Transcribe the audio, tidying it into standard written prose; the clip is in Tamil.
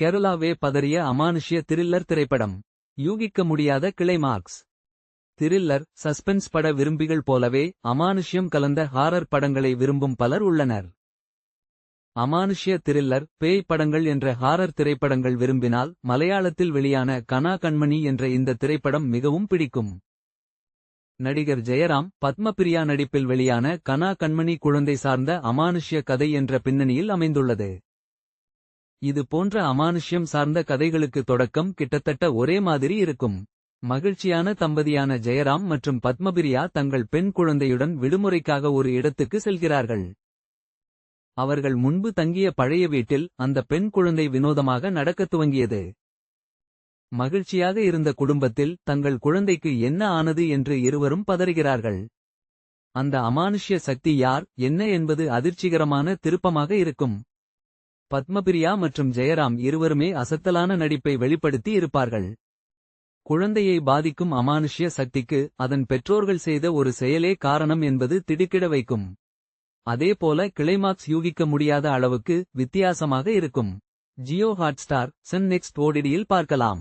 கேரளாவே பதறிய அமானுஷ்ய த்ரில்லர் திரைப்படம். யூகிக்க முடியாத கிளைமாக்ஸ். த்ரில்லர், சஸ்பென்ஸ் பட விரும்பிகள் போலவே அமானுஷ்யம் கலந்த ஹாரர் படங்களை விரும்பும் பலர் உள்ளனர். அமானுஷ்ய த்ரில்லர், பேய் படங்கள் என்ற ஹாரர் திரைப்படங்கள் விரும்பினால் மலையாளத்தில் வெளியான கனா கண்மணி என்ற இந்த திரைப்படம் மிகவும் பிடிக்கும். நடிகர் ஜெயராம், பத்மபிரியா நடிப்பில் வெளியான கனா கண்மணி குழந்தை சார்ந்த அமானுஷ்ய கதை என்ற பின்னணியில் அமைந்துள்ளது. இது போன்ற அமானுஷ்யம் சார்ந்த கதைகளுக்கு தொடக்கம் கிட்டத்தட்ட ஒரே மாதிரி இருக்கும். மகிழ்ச்சியான தம்பதியான ஜெயராம் மற்றும் பத்மபிரியா தங்கள் பெண் குழந்தையுடன் விடுமுறைக்காக ஒரு இடத்துக்கு செல்கிறார்கள். அவர்கள் முன்பு தங்கிய பழைய வீட்டில் அந்த பெண் குழந்தை வினோதமாக நடக்கத் துவங்கியது. மகிழ்ச்சியாக இருந்த குடும்பத்தில் தங்கள் குழந்தைக்கு என்ன ஆனது என்று இருவரும் பதறுகிறார்கள். அந்த அமானுஷ்ய சக்தி யார், என்ன என்பது அதிர்ச்சிகரமான திருப்பமாக இருக்கும். பத்மபிரியா மற்றும் ஜெயராம் இருவருமே அசத்தலான நடிப்பை வெளிப்படுத்தி இருப்பார்கள். குழந்தையை பாதிக்கும் அமானுஷ்ய சக்திக்கு அதன் பெற்றோர்கள் செய்த ஒரு செயலே காரணம் என்பது திடுக்கிட வைக்கும். அதேபோல கிளைமாக்ஸ் யூகிக்க முடியாத அளவுக்கு வித்தியாசமாக இருக்கும். ஜியோ ஹாட்ஸ்டார், சன் நெக்ஸ்ட் ஓடிடியில் பார்க்கலாம்.